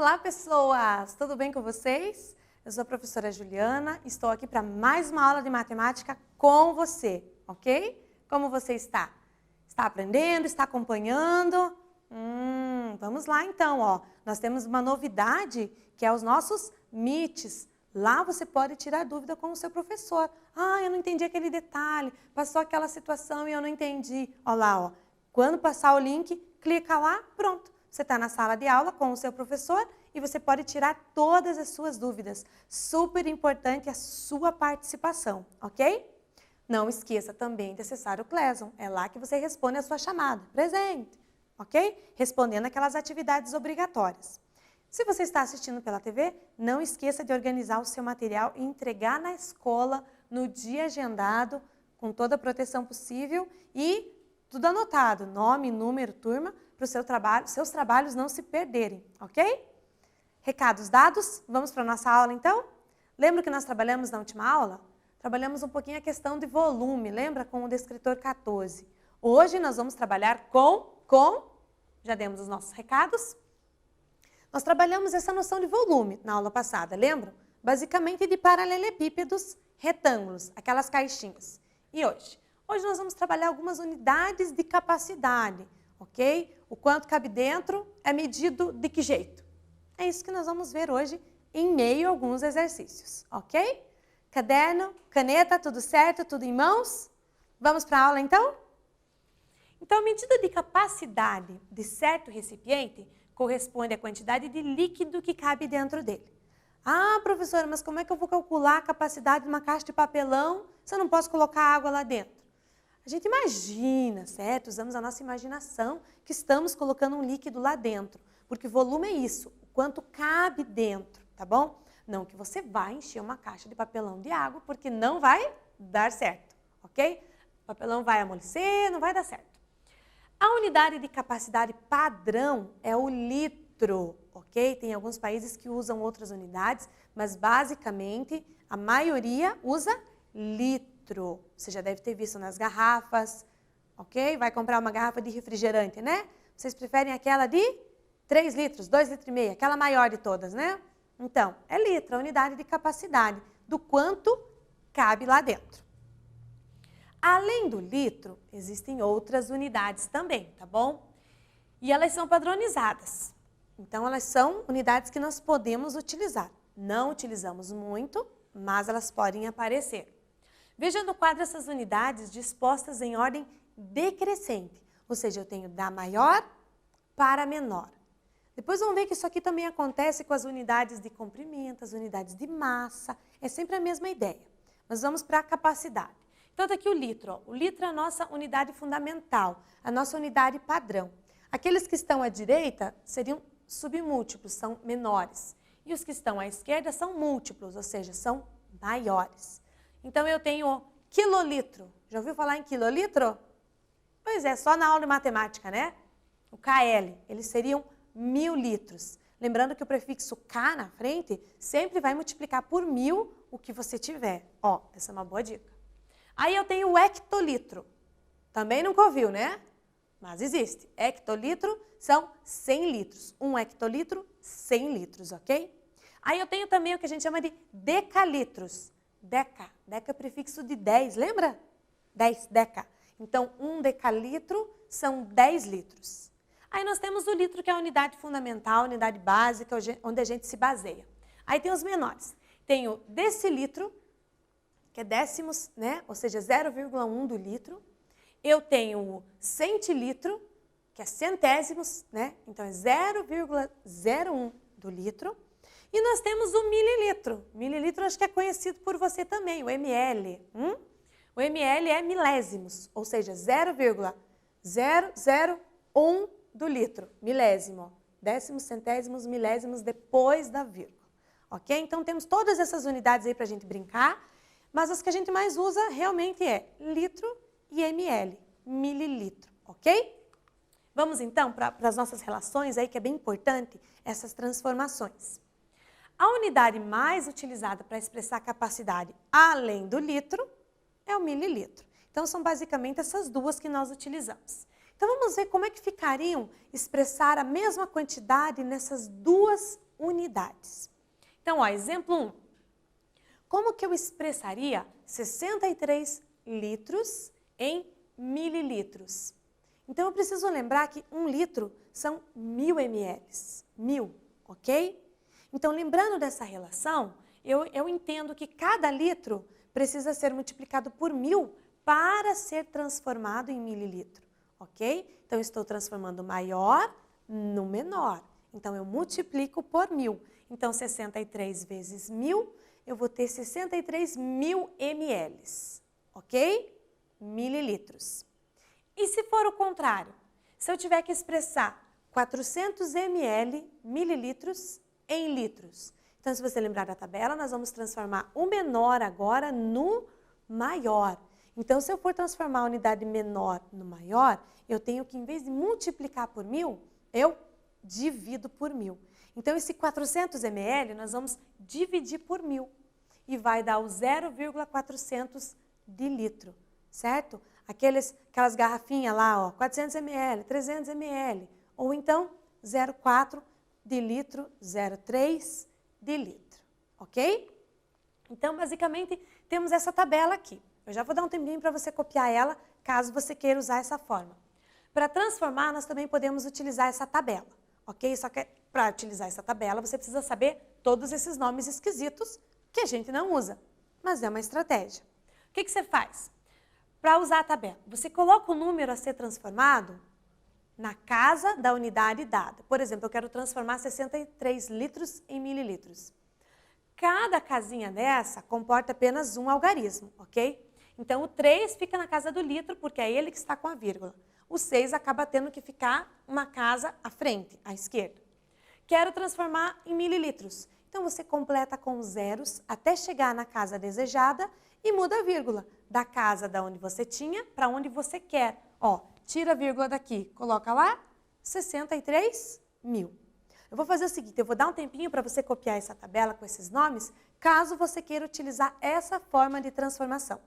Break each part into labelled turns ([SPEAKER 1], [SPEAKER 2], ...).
[SPEAKER 1] Olá, pessoas! Tudo bem com vocês? Eu sou a professora Juliana, estou aqui para mais uma aula de matemática com você, ok? Como você está? Está aprendendo? Está acompanhando? Vamos lá então, ó. Nós temos uma novidade que é os nossos MITs. Lá você pode tirar dúvida com o seu professor. Ah, eu não entendi aquele detalhe, passou aquela situação e eu não entendi. Olha lá, ó. Quando passar o link, clica lá, pronto. Você está na sala de aula com o seu professor e você pode tirar todas as suas dúvidas. Super importante a sua participação, ok? Não esqueça também de acessar o Classroom. É lá que você responde a sua chamada. Presente, ok? Respondendo aquelas atividades obrigatórias. Se você está assistindo pela TV, não esqueça de organizar o seu material e entregar na escola no dia agendado, com toda a proteção possível e tudo anotado, nome, número, turma, para seus trabalhos não se perderem, ok? Recados dados, vamos para a nossa aula então? Lembra que nós trabalhamos na última aula? Trabalhamos um pouquinho a questão de volume, lembra? Com o descritor 14. Hoje nós vamos trabalhar já demos os nossos recados. Nós trabalhamos essa noção de volume na aula passada, lembram? Basicamente de paralelepípedos, retângulos, aquelas caixinhas. E hoje? Hoje nós vamos trabalhar algumas unidades de capacidade, ok? O quanto cabe dentro é medido de que jeito? É isso que nós vamos ver hoje em meio a alguns exercícios, ok? Caderno, caneta, tudo certo, tudo em mãos? Vamos para a aula então? Então, a medida de capacidade de certo recipiente corresponde à quantidade de líquido que cabe dentro dele. Ah, professora, mas como é que eu vou calcular a capacidade de uma caixa de papelão se eu não posso colocar água lá dentro? A gente imagina, certo? Usamos a nossa imaginação que estamos colocando um líquido lá dentro. Porque volume é isso, o quanto cabe dentro, tá bom? Não que você vai encher uma caixa de papelão de água, porque não vai dar certo, ok? O papelão vai amolecer, não vai dar certo. A unidade de capacidade padrão é o litro, ok? Tem alguns países que usam outras unidades, mas basicamente a maioria usa litro. Você já deve ter visto nas garrafas, ok? Vai comprar uma garrafa de refrigerante, né? Vocês preferem aquela de 3 litros, 2,5 litros, aquela maior de todas, né? Então, é litro, a unidade de capacidade, do quanto cabe lá dentro. Além do litro, existem outras unidades também, tá bom? E elas são padronizadas. Então, elas são unidades que nós podemos utilizar. Não utilizamos muito, mas elas podem aparecer. Veja no quadro essas unidades dispostas em ordem decrescente. Ou seja, eu tenho da maior para menor. Depois vamos ver que isso aqui também acontece com as unidades de comprimento, as unidades de massa. É sempre a mesma ideia. Mas vamos para a capacidade. Então, está aqui o litro. Ó. O litro é a nossa unidade fundamental, a nossa unidade padrão. Aqueles que estão à direita seriam submúltiplos, são menores. E os que estão à esquerda são múltiplos, ou seja, são maiores. Então, eu tenho quilolitro. Já ouviu falar em quilolitro? Pois é, só na aula de matemática, né? O KL, eles seriam 1000 litros. Lembrando que o prefixo K na frente sempre vai multiplicar por 1000 o que você tiver. Ó, essa é uma boa dica. Aí eu tenho o hectolitro. Também nunca ouviu, né? Mas existe. Hectolitro são 100 litros. 1 hectolitro, 100 litros, ok? Aí eu tenho também o que a gente chama de decalitros. Deca é prefixo de 10, lembra? 10, deca. Então, 1 decalitro são 10 litros. Aí nós temos o litro, que é a unidade fundamental, a unidade básica, onde a gente se baseia. Aí tem os menores. Tem o decilitro, que é décimos, né? Ou seja, 0,1 do litro. Eu tenho o centilitro, que é centésimos, né? Então, é 0,01 do litro. E nós temos o mililitro. Mililitro acho que é conhecido por você também, o ml. O ml é milésimos, ou seja, 0,001 do litro, milésimo. Décimos, centésimos, milésimos depois da vírgula. Ok? Então, temos todas essas unidades aí para a gente brincar. Mas as que a gente mais usa realmente é litro e ml, mililitro, ok? Vamos então para as nossas relações aí, que é bem importante, essas transformações. A unidade mais utilizada para expressar a capacidade além do litro é o mililitro. Então, são basicamente essas duas que nós utilizamos. Então, vamos ver como é que ficariam expressar a mesma quantidade nessas duas unidades. Então, ó, exemplo 1. Como que eu expressaria 63 litros em mililitros? Então, eu preciso lembrar que 1 litro são 1000 ml. 1000, ok? Então, lembrando dessa relação, eu entendo que cada litro precisa ser multiplicado por 1000 para ser transformado em mililitro, ok? Então, eu estou transformando o maior no menor. Então, eu multiplico por 1000. Então, 63 vezes 1000, eu vou ter 63.000 ml, ok? Mililitros. E se for o contrário? Se eu tiver que expressar 400 ml, mililitros, em litros. Então, se você lembrar da tabela, nós vamos transformar o menor agora no maior. Então, se eu for transformar a unidade menor no maior, eu tenho que, em vez de multiplicar por 1000, eu divido por 1000. Então, esse 400 ml, nós vamos dividir por 1000. E vai dar o 0,400 de litro, certo? Aquelas garrafinhas lá, ó, 400 ml, 300 ml. Ou então, 0,4 de litro, 0,3 de litro, ok? Então, basicamente, temos essa tabela aqui. Eu já vou dar um tempinho para você copiar ela, caso você queira usar essa forma. Para transformar, nós também podemos utilizar essa tabela, ok? Só que para utilizar essa tabela, você precisa saber todos esses nomes esquisitos que a gente não usa, mas é uma estratégia. O que você faz? Para usar a tabela, você coloca o número a ser transformado na casa da unidade dada. Por exemplo, eu quero transformar 63 litros em mililitros. Cada casinha dessa comporta apenas um algarismo, ok? Então, o 3 fica na casa do litro, porque é ele que está com a vírgula. O 6 acaba tendo que ficar uma casa à frente, à esquerda. Quero transformar em mililitros. Então, você completa com zeros até chegar na casa desejada e muda a vírgula da casa da onde você tinha para onde você quer. Ó, tira a vírgula daqui, coloca lá, 63.000. Eu vou fazer o seguinte, eu vou dar um tempinho para você copiar essa tabela com esses nomes, caso você queira utilizar essa forma de transformação.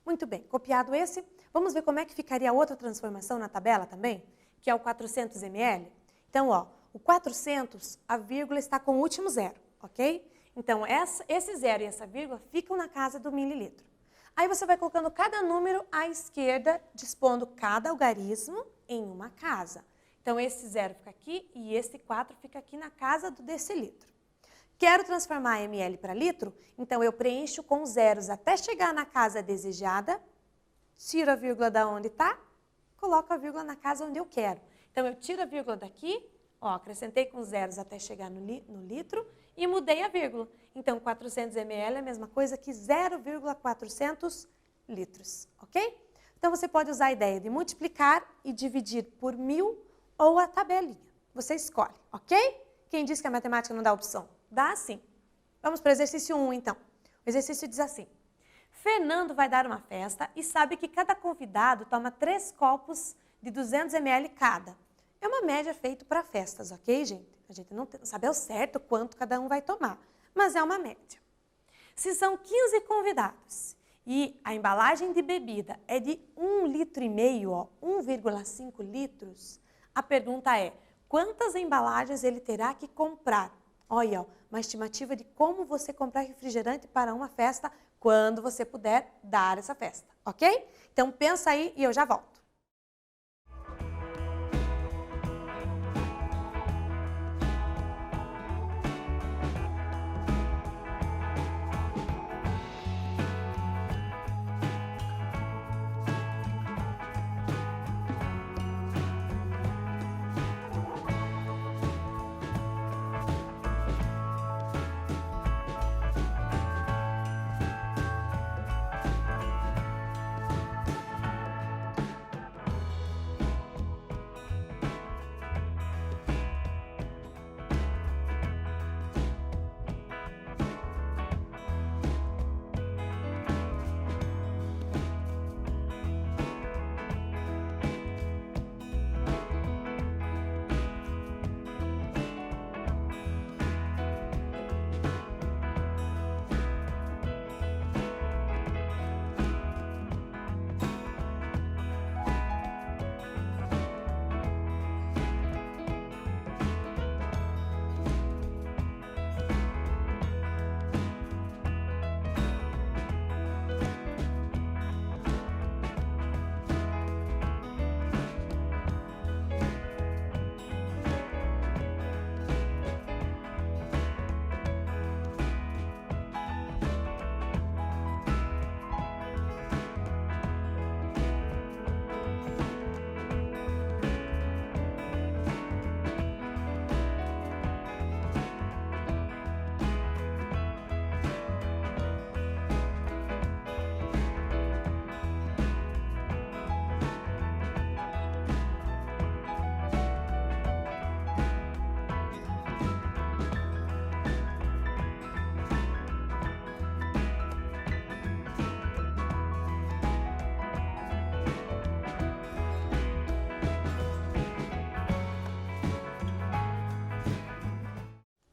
[SPEAKER 1] Muito bem, copiado esse, vamos ver como é que ficaria a outra transformação na tabela também, que é o 400 ml. Então, ó, o 400, a vírgula está com o último zero, ok? Então, esse zero e essa vírgula ficam na casa do mililitro. Aí você vai colocando cada número à esquerda, dispondo cada algarismo em uma casa. Então, esse zero fica aqui e esse 4 fica aqui na casa do decilitro. Quero transformar ml para litro, então eu preencho com zeros até chegar na casa desejada, tiro a vírgula da onde está, coloco a vírgula na casa onde eu quero. Então, eu tiro a vírgula daqui, ó, acrescentei com zeros até chegar no litro e mudei a vírgula. Então, 400 ml é a mesma coisa que 0,400 litros, ok? Então, você pode usar a ideia de multiplicar e dividir por 1000 ou a tabelinha. Você escolhe, ok? Quem disse que a matemática não dá opção? Dá sim. Vamos para o exercício 1, então. O exercício diz assim. Fernando vai dar uma festa e sabe que cada convidado toma 3 copos de 200 ml cada. É uma média feita para festas, ok, gente? A gente não sabe ao certo quanto cada um vai tomar, mas é uma média. Se são 15 convidados e a embalagem de bebida é de 1,5 litro, ó, 1,5 litros, a pergunta é, quantas embalagens ele terá que comprar? Olha, ó, uma estimativa de como você comprar refrigerante para uma festa quando você puder dar essa festa, ok? Então, pensa aí e eu já volto.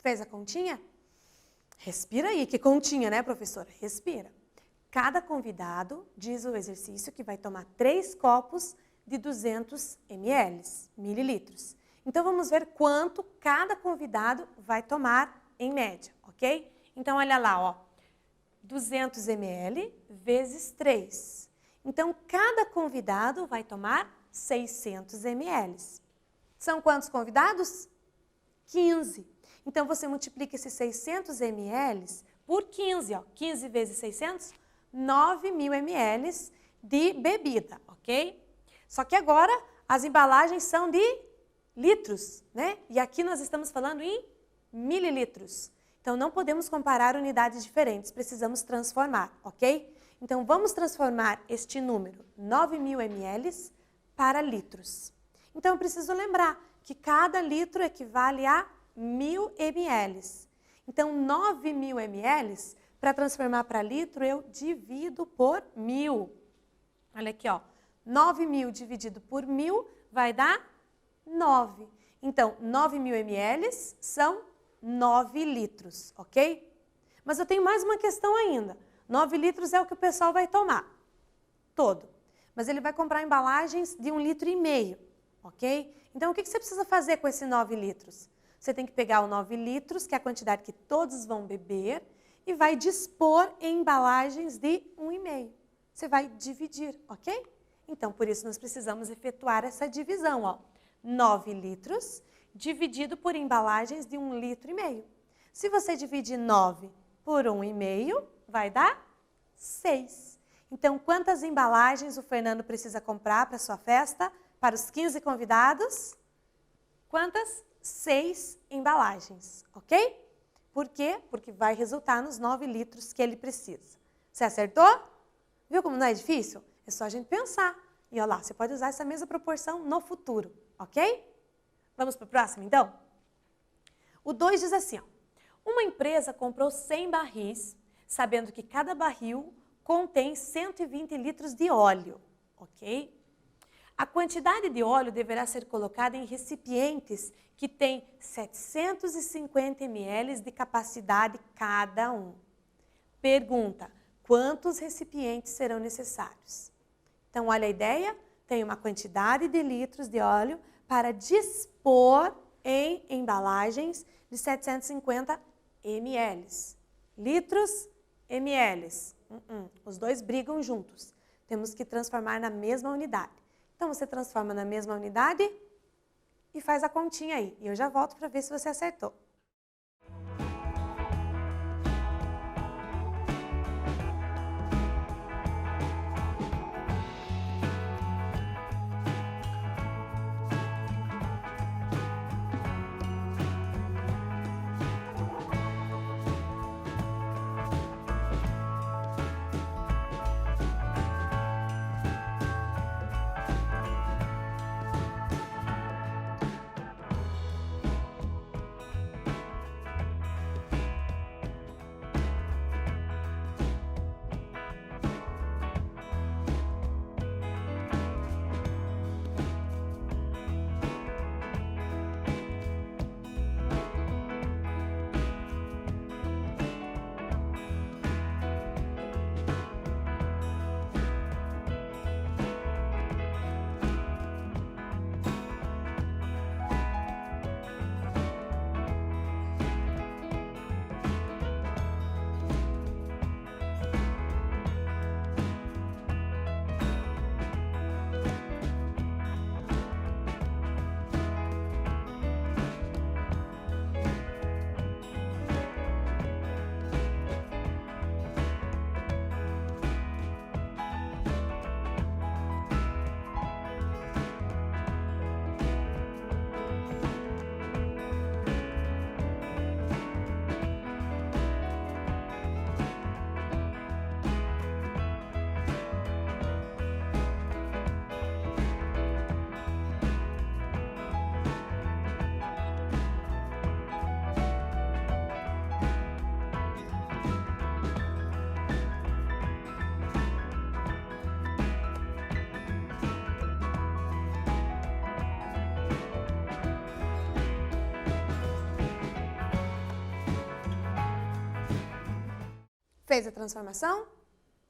[SPEAKER 1] Fez a continha? Respira aí, que continha, né, professora? Respira. Cada convidado, diz o exercício, que vai tomar 3 copos de 200 ml, mililitros. Então, vamos ver quanto cada convidado vai tomar em média, ok? Então, olha lá, ó, 200 ml vezes 3. Então, cada convidado vai tomar 600 ml. São quantos convidados? 15. Então, você multiplica esses 600 ml por 15, ó. 15 vezes 600, 9.000 ml de bebida, ok? Só que agora as embalagens são de litros, né? E aqui nós estamos falando em mililitros. Então, não podemos comparar unidades diferentes, precisamos transformar, ok? Então, vamos transformar este número, 9.000 ml, para litros. Então, eu preciso lembrar que cada litro equivale a 1.000 ml. Então, 9.000 ml, para transformar para litro, eu divido por 1.000. Olha aqui, ó. 9.000 dividido por 1.000 vai dar 9. Então, 9.000 ml são 9 litros, ok? Mas eu tenho mais uma questão ainda. 9 litros é o que o pessoal vai tomar, todo. Mas ele vai comprar embalagens de 1,5 litro, ok? Então, o que você precisa fazer com esses 9 litros? Você tem que pegar o 9 litros, que é a quantidade que todos vão beber, e vai dispor em embalagens de 1,5. Você vai dividir, ok? Então, por isso, nós precisamos efetuar essa divisão, ó. 9 litros dividido por embalagens de 1,5 litro. Se você dividir 9 por 1,5, vai dar 6. Então, quantas embalagens o Fernando precisa comprar para a sua festa? Para os 15 convidados? Quantas? 6 embalagens, ok? Por quê? Porque vai resultar nos 9 litros que ele precisa. Você acertou? Viu como não é difícil? É só a gente pensar. E olha lá, você pode usar essa mesma proporção no futuro, ok? Vamos para o próximo, então? O 2 diz assim, ó. Uma empresa comprou 100 barris, sabendo que cada barril contém 120 litros de óleo, ok? A quantidade de óleo deverá ser colocada em recipientes que têm 750 ml de capacidade cada um. Pergunta, quantos recipientes serão necessários? Então, olha a ideia, tem uma quantidade de litros de óleo para dispor em embalagens de 750 ml. Litros, ml. Os dois brigam juntos. Temos que transformar na mesma unidade. Então, você transforma na mesma unidade e faz a continha aí. E eu já volto para ver se você acertou. Fez a transformação?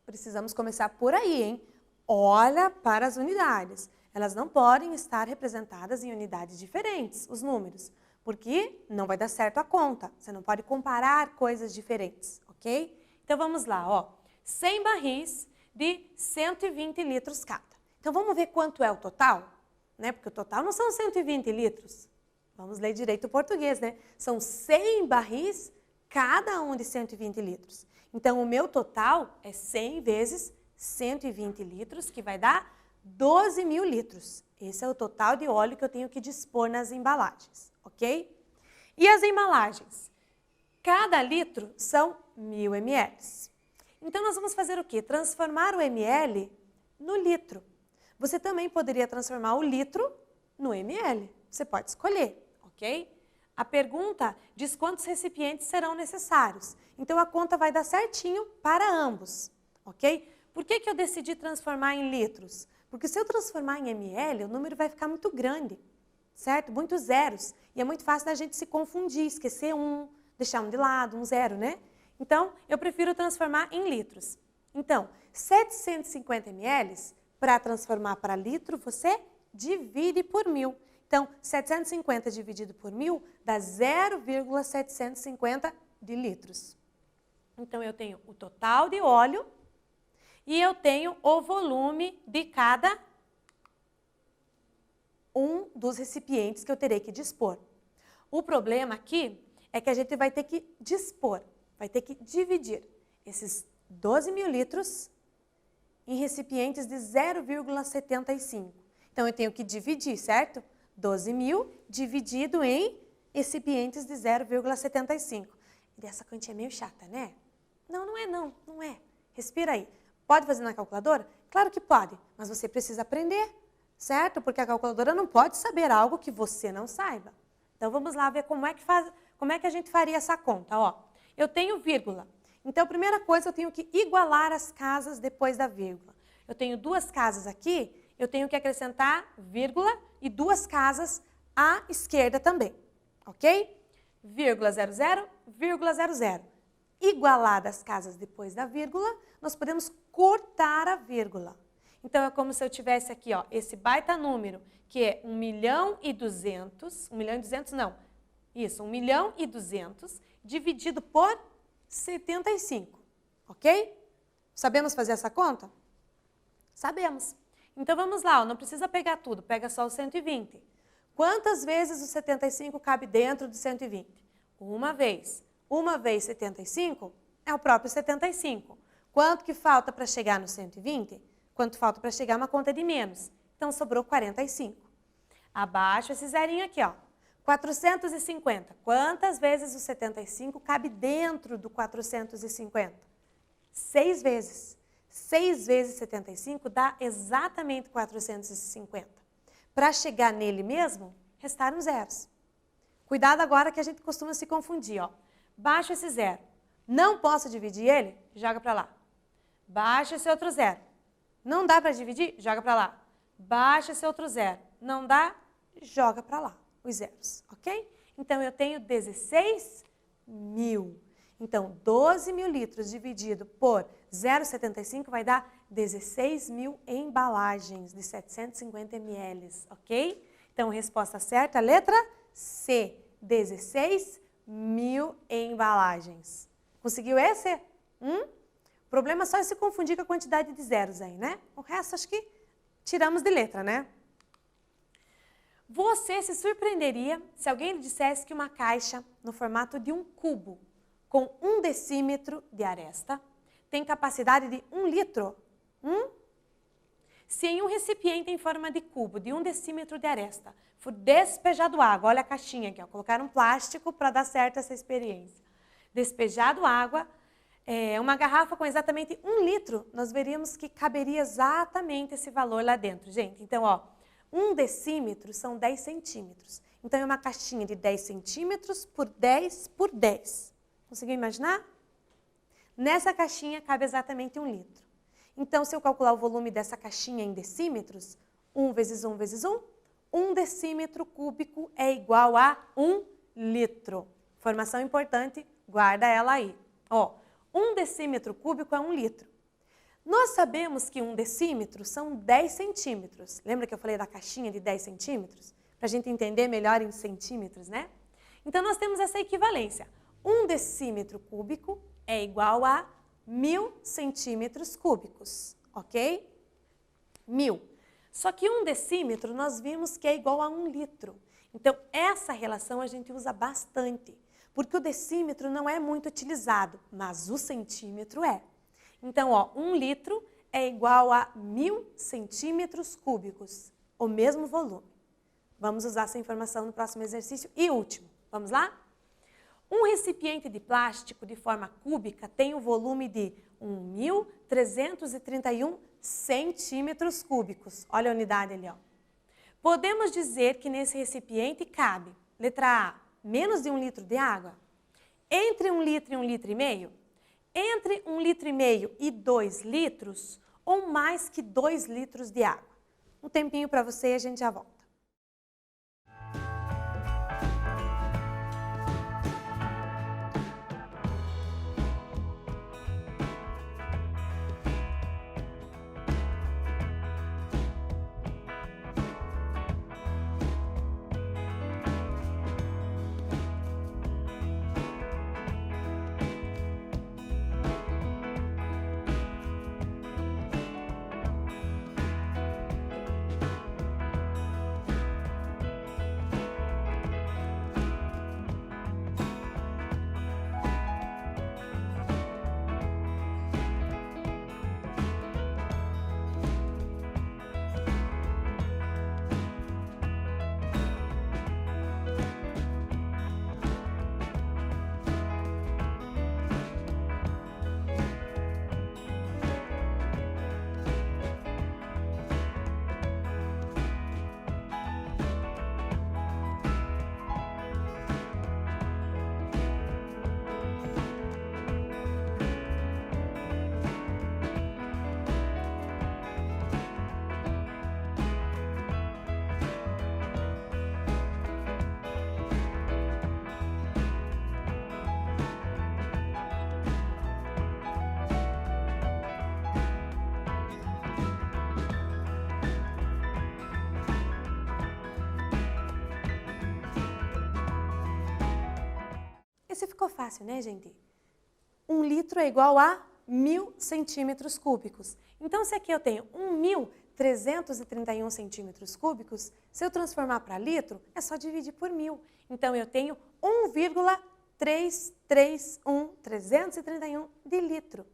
[SPEAKER 1] Precisamos começar por aí, hein? Olha para as unidades. Elas não podem estar representadas em unidades diferentes, os números, porque não vai dar certo a conta. Você não pode comparar coisas diferentes, ok? Então vamos lá, ó. 100 barris de 120 litros cada. Então vamos ver quanto é o total, né? Porque o total não são 120 litros. Vamos ler direito o português, né? São 100 barris, cada um de 120 litros. Então o meu total é 100 vezes 120 litros, que vai dar 12 mil litros. Esse é o total de óleo que eu tenho que dispor nas embalagens, ok? E as embalagens? Cada litro são 1000 ml. Então nós vamos fazer o quê? Transformar o ml no litro. Você também poderia transformar o litro no ml. Você pode escolher, ok? A pergunta diz quantos recipientes serão necessários. Então a conta vai dar certinho para ambos, ok? Por que eu decidi transformar em litros? Porque se eu transformar em ml, o número vai ficar muito grande, certo? Muitos zeros. E é muito fácil da gente se confundir, esquecer um, deixar um de lado, um zero, né? Então, eu prefiro transformar em litros. Então, 750 ml, para transformar para litro, você divide por 1000. Então, 750 dividido por 1000 dá 0,750 de litros. Então, eu tenho o total de óleo e eu tenho o volume de cada um dos recipientes que eu terei que dispor. O problema aqui é que a gente vai ter que dispor, vai ter que dividir esses 12 mil litros em recipientes de 0,75. Então, eu tenho que dividir, certo? 12 mil dividido em recipientes de 0,75. E essa quantia é meio chata, né? Não, não é não, não é. Respira aí. Pode fazer na calculadora? Claro que pode, mas você precisa aprender, certo? Porque a calculadora não pode saber algo que você não saiba. Então, vamos lá ver como é que a gente faria essa conta. Ó, eu tenho vírgula. Então, a primeira coisa, eu tenho que igualar as casas depois da vírgula. Eu tenho duas casas aqui, eu tenho que acrescentar vírgula e duas casas à esquerda também, ok? Vírgula 00, vírgula 00. Igualadas as casas depois da vírgula, nós podemos cortar a vírgula. Então, é como se eu tivesse aqui, ó, esse baita número, que é 1.200.000, 1.200.000 não, isso, 1.200.000, dividido por 75, ok? Sabemos fazer essa conta? Sabemos. Então, vamos lá, ó, não precisa pegar tudo, pega só o 120. Quantas vezes o 75 cabe dentro do 120? Uma vez. Uma vez 75 é o próprio 75. Quanto que falta para chegar no 120? Quanto falta para chegar uma conta de menos? Então, sobrou 45. Abaixo esse zerinho aqui, ó. 450. Quantas vezes o 75 cabe dentro do 450? 6 vezes. 6 vezes 75 dá exatamente 450. Para chegar nele mesmo, restaram zeros. Cuidado agora que a gente costuma se confundir, ó. Baixa esse zero. Não posso dividir ele? Joga para lá. Baixa esse outro zero. Não dá para dividir? Joga para lá. Baixa esse outro zero. Não dá? Joga para lá os zeros, ok? Então, eu tenho 16 mil. Então, 12 mil litros dividido por 0,75 vai dar 16 mil embalagens de 750 ml, ok? Então, resposta certa, letra C, 16 mil embalagens. Conseguiu esse? O problema só é se confundir com a quantidade de zeros aí, né? O resto, acho que tiramos de letra, né? Você se surpreenderia se alguém lhe dissesse que uma caixa no formato de um cubo com 1 decímetro de aresta tem capacidade de 1 litro? Se em um recipiente em forma de cubo de 1 decímetro de aresta for despejado água, olha a caixinha aqui, ó, colocaram plástico para dar certo essa experiência. Despejado água, uma garrafa com exatamente 1 litro, nós veríamos que caberia exatamente esse valor lá dentro, gente. Então, ó, 1 decímetro são 10 centímetros. Então, é uma caixinha de 10 centímetros por 10 por 10. Conseguiu imaginar? Nessa caixinha cabe exatamente 1 litro. Então, se eu calcular o volume dessa caixinha em decímetros, 1 vezes 1 vezes 1, 1 decímetro cúbico é igual a 1 litro. Informação importante, guarda ela aí. Ó, 1 decímetro cúbico é 1 litro. Nós sabemos que 1 decímetro são 10 centímetros. Lembra que eu falei da caixinha de 10 centímetros? Para a gente entender melhor em centímetros, né? Então, nós temos essa equivalência. 1 decímetro cúbico é igual a 1000 centímetros cúbicos, ok? 1000. Só que 1 decímetro nós vimos que é igual a 1 litro. Então, essa relação a gente usa bastante, porque o decímetro não é muito utilizado, mas o centímetro é. Então, ó, 1 litro é igual a 1000 centímetros cúbicos, o mesmo volume. Vamos usar essa informação no próximo exercício. E último, vamos lá? Um recipiente de plástico de forma cúbica tem o volume de 1.331 centímetros cúbicos. Olha a unidade ali, ó. Podemos dizer que nesse recipiente cabe, letra A, menos de 1 litro de água? Entre 1 litro e 1 litro e meio? Entre 1 litro e meio e 2 litros ou mais que 2 litros de água? Um tempinho para você e a gente já volta. Esse ficou fácil, né, gente? 1 litro é igual a 1000 centímetros cúbicos. Então, se aqui eu tenho 1.331 centímetros cúbicos, se eu transformar para litro, é só dividir por 1000. Então, eu tenho 1,331 de litro.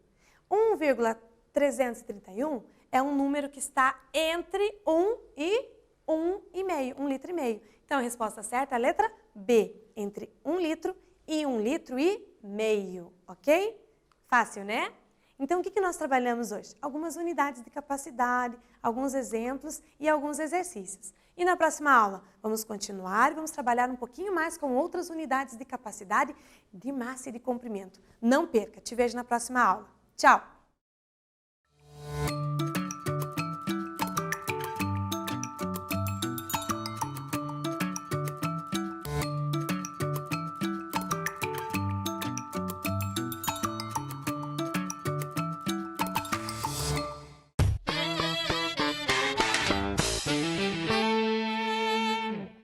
[SPEAKER 1] 1,331 é um número que está entre 1 e 1,5, 1 litro e meio. Então, a resposta certa é a letra B, entre 1 litro e 1 litro e meio, ok? Fácil, né? Então, o que nós trabalhamos hoje? Algumas unidades de capacidade, alguns exemplos e alguns exercícios. E na próxima aula, vamos continuar e vamos trabalhar um pouquinho mais com outras unidades de capacidade de massa e de comprimento. Não perca, te vejo na próxima aula. Tchau!